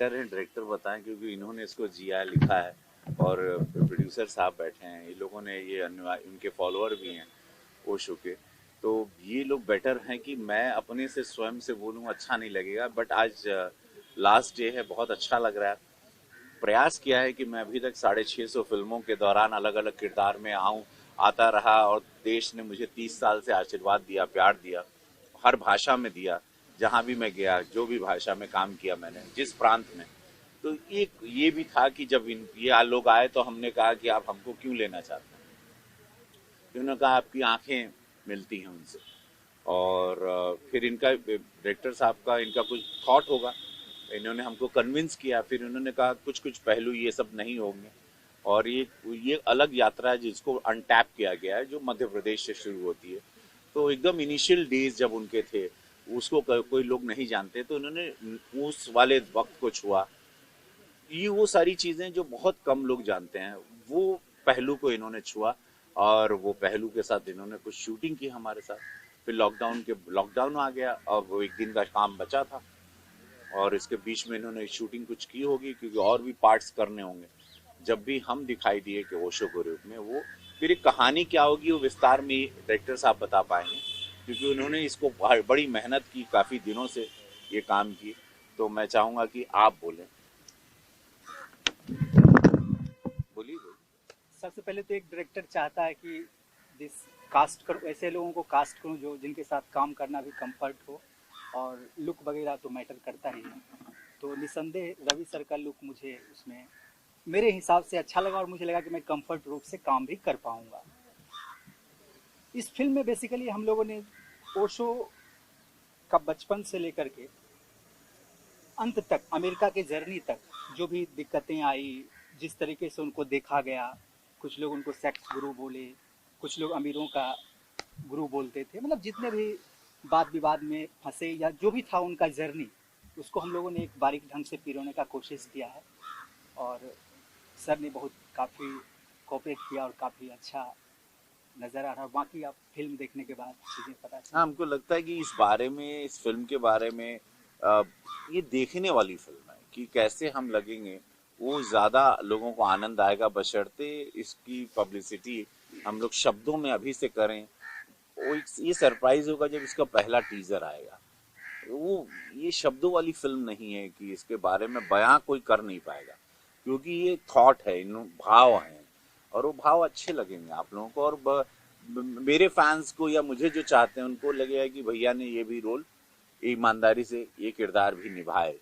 Better है director बताएं, क्योंकि इन्होंने इसको जिया लिखा है और प्रोड्यूसर साहब बैठे हैं, ये लोगों ने ये इनके फॉलोअर भी हैं ओशो के। तो ये लोग बेटर हैं कि मैं अपने से स्वयं से बोलूं अच्छा नहीं लगेगा, बट आज लास्ट डे है, बहुत अच्छा लग रहा है। प्रयास किया है कि मैं अभी तक 650 फिल्मों के दौरान अलग अलग किरदार में आता रहा, और देश ने मुझे 30 साल से आशीर्वाद दिया, प्यार दिया, हर भाषा में दिया। जहां भी मैं गया, जो भी भाषा में काम किया मैंने, जिस प्रांत में, तो एक ये भी था कि जब ये लोग आए तो हमने कहा कि आप हमको क्यों लेना चाहते हैं। तो उन्होंने कहा आपकी आंखें मिलती हैं उनसे। और फिर इनका डायरेक्टर साहब का इनका कुछ थॉट होगा, इन्होंने हमको कन्विंस किया, फिर उन्होंने कहा कुछ कुछ पहलू ये सब नहीं होंगे, और ये अलग यात्रा है जिसको अनटैप किया गया है, जो मध्य प्रदेश से शुरू होती है। तो एकदम इनिशियल डेज जब उनके थे, उसको कोई लोग नहीं जानते, तो उन्होंने उस वाले वक्त को छुआ। ये वो सारी चीजें जो बहुत कम लोग जानते हैं, वो पहलू को इन्होंने छुआ, और वो पहलू के साथ इन्होंने कुछ शूटिंग की हमारे साथ। फिर लॉकडाउन आ गया, और वो एक दिन का काम बचा था, और इसके बीच में इन्होंने शूटिंग कुछ की होगी, क्योंकि और भी पार्ट्स करने होंगे। जब भी हम दिखाई दिए कि ओशो के रूप में, वो फिर एक कहानी क्या होगी वो विस्तार में डायरेक्टर साहब बता पाएंगे, क्योंकि उन्होंने इसको बड़ी मेहनत की, काफी दिनों से ये काम की। तो मैं चाहूंगा कि आप बोलें। बोलिए। सबसे पहले तो एक डायरेक्टर चाहता है कि जिस कास्ट करो, ऐसे लोगों को कास्ट करूं जो जिनके साथ काम करना भी कंफर्ट हो, और लुक वगैरह तो मैटर करता ही है। तो निसंदेह रवि सर का लुक मुझे उसमें मेरे हिसाब से अच्छा लगा, और मुझे लगा कि मैं कंफर्ट रूप से काम भी कर पाऊंगा। इस फिल्म में बेसिकली हम लोगों ने ओशो का बचपन से लेकर के अंत तक, अमेरिका के जर्नी तक, जो भी दिक्कतें आई, जिस तरीके से उनको देखा गया, कुछ लोग उनको सेक्स गुरु बोले, कुछ लोग अमीरों का गुरु बोलते थे, मतलब जितने भी वाद विवाद में फंसे या जो भी था उनका जर्नी, उसको हम लोगों ने एक बारीक ढंग से पिरोने का कोशिश किया है। और सर ने बहुत काफ़ी कोऑपरेट किया, और काफ़ी अच्छा नज़र आ रहा है। बाकी आप फिल्म देखने के बाद चीज़ें पता हाँ, चलेंगी। हमको लगता है कि इस फिल्म के बारे में अ, ये देखने वाली फिल्म है कि कैसे हम लगेंगे, वो ज्यादा लोगों को आनंद आएगा, बशर्ते इसकी पब्लिसिटी हम लोग शब्दों में अभी से करें। ये सरप्राइज होगा जब इसका पहला टीजर आएगा। वो ये शब्दों वाली फिल्म नहीं है कि इसके बारे में बयां कोई कर नहीं पाएगा, क्योंकि ये थॉट है, इन भाव हैं, और वो भाव अच्छे लगेंगे आप लोगों को, और मेरे फैंस को या मुझे जो चाहते हैं उनको लगेगा कि भैया ने ये भी रोल ईमानदारी से, ये किरदार भी निभाए।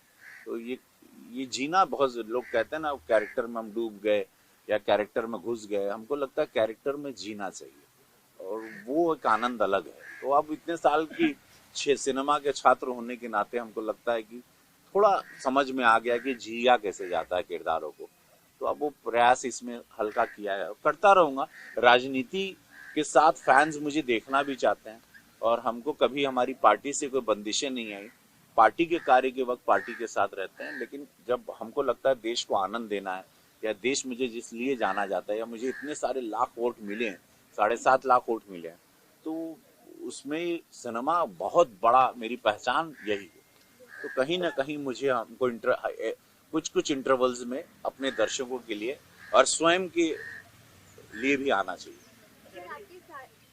तो ये जीना, बहुत लोग कहते हैं ना कैरेक्टर में हम डूब गए या कैरेक्टर में घुस गए, हमको लगता है कैरेक्टर में जीना चाहिए, और वो एक आनंद अलग है। तो अब इतने साल की सिनेमा के छात्र होने के नाते हमको लगता है कि थोड़ा समझ में आ गया कि जिया कैसे जाता है किरदारों को। तो अब वो प्रयास इसमें हल्का किया है, करता रहूंगा। राजनीति के साथ फैंस मुझे देखना भी चाहते हैं, और हमको कभी हमारी पार्टी से कोई बंदिशें नहीं आई। पार्टी के कार्य के वक्त पार्टी के साथ रहते हैं, लेकिन जब हमको लगता है देश को आनंद देना है, या देश मुझे जिस लिए जाना जाता है, या मुझे इतने सारे लाख वोट मिले हैं, 7.5 लाख वोट मिले हैं, तो उसमें सिनेमा बहुत बड़ा, मेरी पहचान यही है। तो कहीं ना कहीं मुझे हमको कुछ कुछ इंटरवल्स में अपने दर्शकों के लिए और स्वयं के लिए भी आना चाहिए।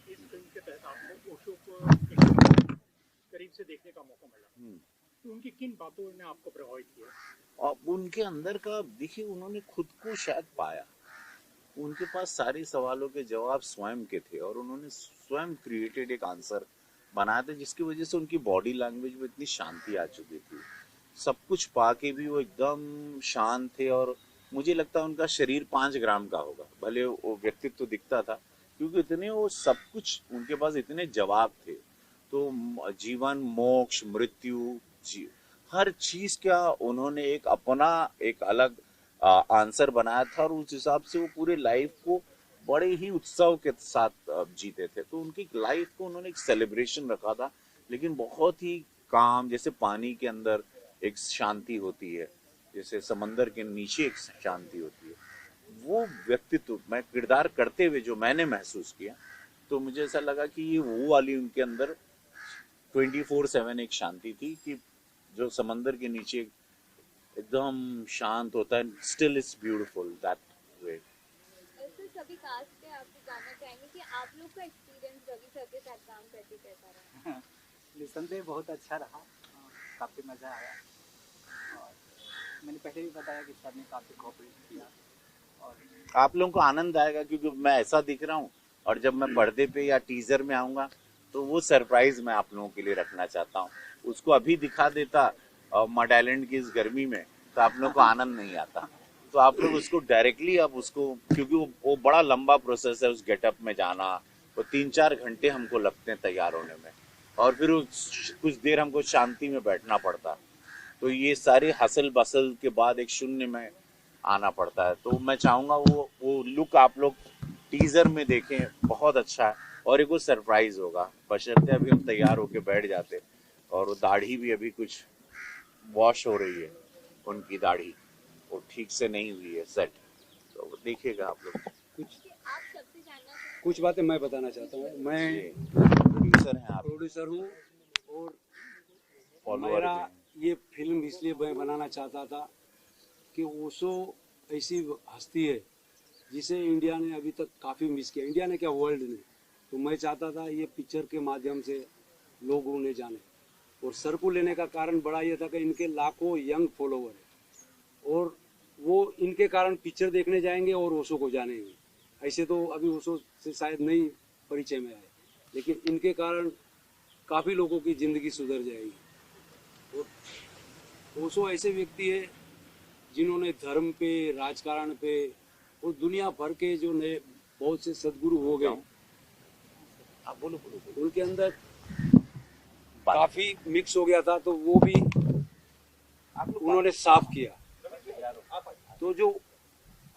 इस फिल्म के तहत आपको ओशो को करीब से देखने का मौका मिला, तो उनकी किन बातों ने आपको प्रभावित किया? और उनके अंदर का देखिए, उन्होंने खुद को शायद पाया, उनके पास सारे सवालों के जवाब स्वयं के थे, और उन्होंने स्वयं क्रिएटेड एक आंसर बनाया था, जिसकी वजह से उनकी बॉडी लैंग्वेज में इतनी शांति आ चुकी थी। सब कुछ पाके भी वो एकदम शांत थे, और मुझे लगता है उनका शरीर 5 ग्राम का होगा, भले वो व्यक्तित्व दिखता था, क्योंकि इतने वो सब कुछ उनके पास इतने जवाब थे। तो जीवन, मोक्ष, मृत्यु, हर चीज का उन्होंने एक अपना एक अलग आंसर बनाया था, और उस हिसाब से वो पूरे लाइफ को बड़े ही उत्सव के साथ जीते थे। तो उनकी लाइफ को उन्होंने एक सेलिब्रेशन रखा था, लेकिन बहुत ही काम, जैसे पानी के अंदर एक शांति होती है, जैसे समंदर के नीचे एक शांति होती है, वो व्यक्तित्व मैं किरदार करते हुए जो मैंने महसूस किया, तो मुझे ऐसा लगा कि ये वो वाली उनके अंदर 24/7 एक शांति थी, कि जो समंदर के नीचे एकदम शांत होता है, still it's beautiful that way. ऐसे सभी कास्ट पे आपको जानना चाहेंगे कि आप लोग का एक्सपीरियंस रवि सर के साथ काम करके कैसा रहा? निसंदेह बहुत अच्छा रहा, काफ़ी मज़ा आया। और मैंने पहले भी बताया कि सर ने काफ़ी कोऑपरेट किया। और आप लोगों को आनंद आएगा क्योंकि मैं ऐसा दिख रहा हूँ, और जब मैं पर्दे पे या टीजर में आऊंगा तो वो सरप्राइज मैं आप लोगों के लिए रखना चाहता हूँ। उसको अभी दिखा देता मड आइलैंड की इस गर्मी में तो आप लोगों को आनंद नहीं आता। तो आप लोग उसको डायरेक्टली अब उसको, क्योंकि वो बड़ा लंबा प्रोसेस है उस गेटअप में जाना, वो 3-4 घंटे हमको लगते हैं तैयार होने में, और फिर कुछ देर हमको शांति में बैठना पड़ता। तो ये सारी हसल बसल के बाद एक शून्य में आना पड़ता है। तो मैं चाहूंगा वो लुक आप लोग टीजर में देखें, बहुत अच्छा है। और एक वो सरप्राइज होगा, बशर्ते अभी हम तैयार होके बैठ जाते। और वो दाढ़ी भी अभी कुछ वॉश हो रही है, उनकी दाढ़ी वो ठीक से नहीं हुई है सेट, तो वो देखिएगा आप लोग। आप सबसे जानना चाहेंगे कुछ बातें मैं बताना चाहता हूँ। मैं प्रोड्यूसर हैं आप, प्रोड्यूसर हूँ और फॉलोअर मेरा भी हैं। ये फिल्म इसलिए मैं बनाना चाहता था कि ओशो ऐसी हस्ती है जिसे इंडिया ने अभी तक काफ़ी मिस किया, इंडिया ने क्या वर्ल्ड ने। तो मैं चाहता था ये पिक्चर के माध्यम से लोग उन्हें जाने। और सर को लेने का कारण बड़ा ये था कि इनके लाखों यंग फॉलोवर है और वो इनके कारण पिक्चर देखने जाएंगे और ओशो को जानेंगे। ऐसे तो अभी ओशो से शायद नहीं परिचय में आए, लेकिन इनके कारण काफ़ी लोगों की ज़िंदगी सुधर जाएगी। और ओशो ऐसे व्यक्ति है जिन्होंने धर्म पे, राजकारण पे और दुनिया भर के जो नए बहुत से सदगुरु हो गए, आप बोलो बोलो बोलो। उनके अंदर काफ़ी मिक्स हो गया था, तो वो भी उन्होंने साफ किया। तो जो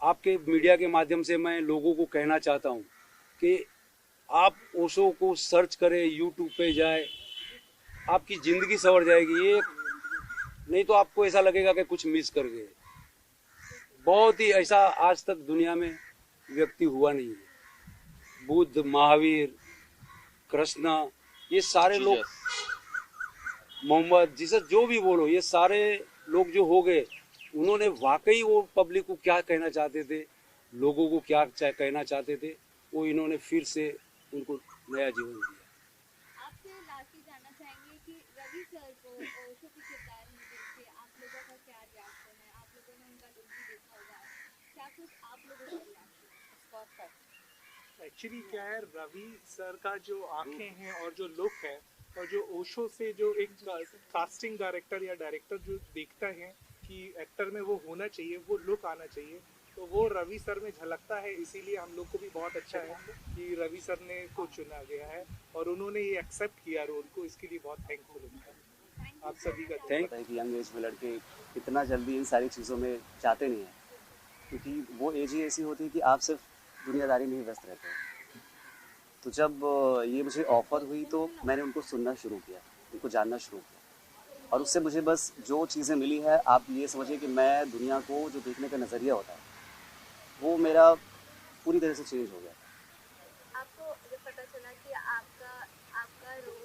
आपके मीडिया के माध्यम से मैं लोगों को कहना चाहता हूँ कि आप ओशो को सर्च करें, यूट्यूब पे जाए, आपकी ज़िंदगी संवर जाएगी। ये नहीं तो आपको ऐसा लगेगा कि कुछ मिस कर गए। बहुत ही ऐसा आज तक दुनिया में व्यक्ति हुआ नहीं है। बुद्ध, महावीर, कृष्णा, ये सारे लोग, मोहम्मद, जीसस, जो भी बोलो, ये सारे लोग जो हो गए, उन्होंने वाकई वो पब्लिक को क्या कहना चाहते थे, लोगों को क्या कहना चाहते थे, वो इन्होंने फिर से उनको नया जीवन दिया। आपसे लास्टली जानना चाहेंगे कि रवि सर को ओशो के किरदार में देख के आप लोगों का क्या रिएक्शन है? आप लोगों ने उनका लुक भी देखा होगा, क्या कुछ आप लोगों का रिएक्शन है? एक्चुअली क्या है, रवि सर का जो आंखें हैं और जो लुक है, और जो ओशो से जो एक कास्टिंग डायरेक्टर या डायरेक्टर जो देखता है कि एक्टर में वो होना चाहिए, वो लुक आना चाहिए, तो वो रवि सर में झलकता है। इसीलिए हम लोग को भी बहुत अच्छा है कि रवि सर ने को चुना गया है और उन्होंने ये एक्सेप्ट किया रोल को। इसके लिए बहुत थैंकफुल हूँ आप सभी का। थैंक है कि यंग एज में लड़के इतना जल्दी इन सारी चीज़ों में जाते नहीं हैं, क्योंकि वो एज ही ऐसी होती है कि आप सिर्फ दुनियादारी में ही व्यस्त रहते हैं। तो जब ये मुझे ऑफ़र हुई तो मैंने उनको सुनना शुरू किया, उनको जानना शुरू किया, और उससे मुझे बस जो चीज़ें मिली है, आप ये समझिए कि मैं दुनिया को जो देखने का नज़रिया होता है वो मेरा पूरी तरह से चेंज हो गया। आपको जब पता चला कि आपका रोल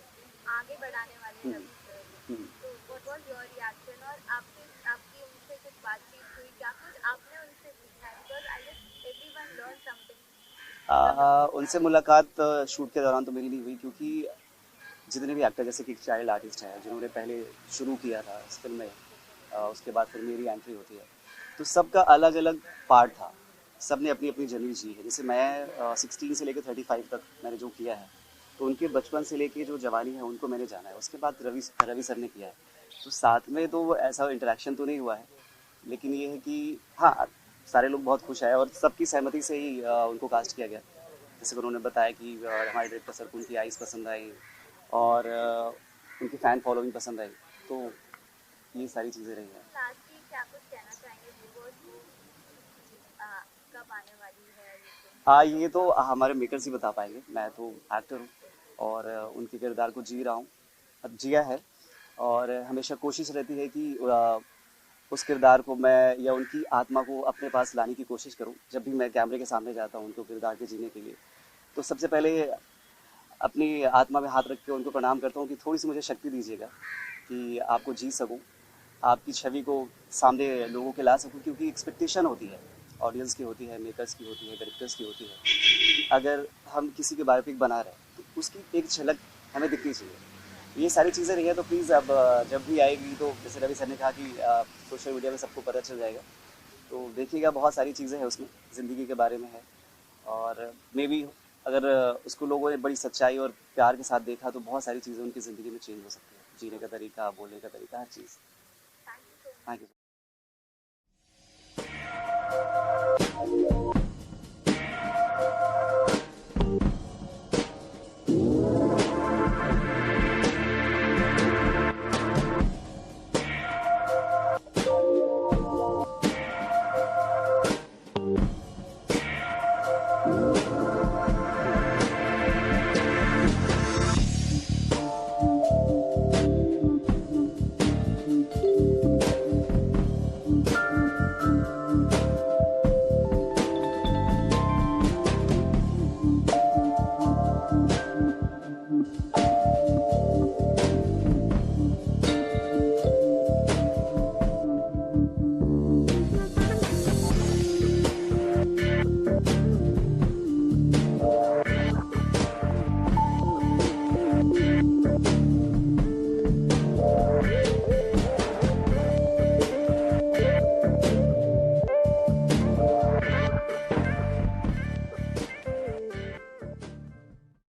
आगे बढ़ाने वाले रवि सर, तो व्हाट वाज योर रिएक्शन? और आपकी उनसे कुछ बातचीत हुई क्या? कुछ आपने उनसे पूछा? Because I guess everyone learn something. उनसे मुलाकात शूट के दौरान तो मेरी नहीं हुई, क्योंकि जितने भी एक्टर, जैसे कि चाइल्ड आर्टिस्ट हैं जिन्होंने पहले शुरू किया था इस फिल्म में, उसके बाद फिर मेरी एंट्री होती है, तो सबका अलग अलग पार्ट था, सब ने अपनी अपनी जर्नी जी है। जैसे मैं 16 से लेकर 35 तक मैंने जो किया है, तो उनके बचपन से लेके जो जवानी है उनको मैंने जाना है। उसके बाद रवि सर ने किया है, तो साथ में तो ऐसा इंटरेक्शन तो नहीं हुआ है, लेकिन ये है कि हाँ, सारे लोग बहुत खुश हैं और सबकी सहमति से ही उनको कास्ट किया गया। जैसे कि उन्होंने बताया कि हमारे डायरेक्टर सर को उनकी आइज़ पसंद आई और उनकी फ़ैन फॉलोइंग पसंद आई, तो ये सारी चीज़ें रही हैं। लास्टली क्या कुछ कहना चाहेंगे व्यूअर्स को, कब आने वाली है ये फिल्म? हाँ, ये तो हमारे मेकर्स ही बता पाएंगे। मैं तो एक्टर हूँ और उनके किरदार को जी रहा हूँ, अब जिया है, और हमेशा कोशिश रहती है कि उस किरदार को मैं या उनकी आत्मा को अपने पास लाने की कोशिश करूं। जब भी मैं कैमरे के सामने जाता हूं उनको किरदार के जीने के लिए, तो सबसे पहले अपनी आत्मा में हाथ रख के उनको प्रणाम करता हूं कि थोड़ी सी मुझे शक्ति दीजिएगा कि आपको जी सकूं, आपकी छवि को सामने लोगों के ला सकूँ, क्योंकि एक्सपेक्टेशन होती है, ऑडियंस की होती है, मेकर्स की होती है, डायरेक्टर्स की होती है। अगर हम किसी के बायोपिक बना रहे हैं तो उसकी एक झलक हमें दिखनी चाहिए। ये सारी चीज़ें नहीं है तो प्लीज़ अब जब भी आएगी तो जैसे रवि सर ने कहा कि सोशल मीडिया में सबको पता चल जाएगा, तो देखिएगा बहुत सारी चीज़ें हैं उसमें, ज़िंदगी के बारे में है। और मे बी अगर उसको लोगों ने बड़ी सच्चाई और प्यार के साथ देखा तो बहुत सारी चीज़ें उनकी ज़िंदगी में चेंज हो सकती है, जीने का तरीका, बोलने का तरीका, हर चीज़। Thank you so much. Thank you.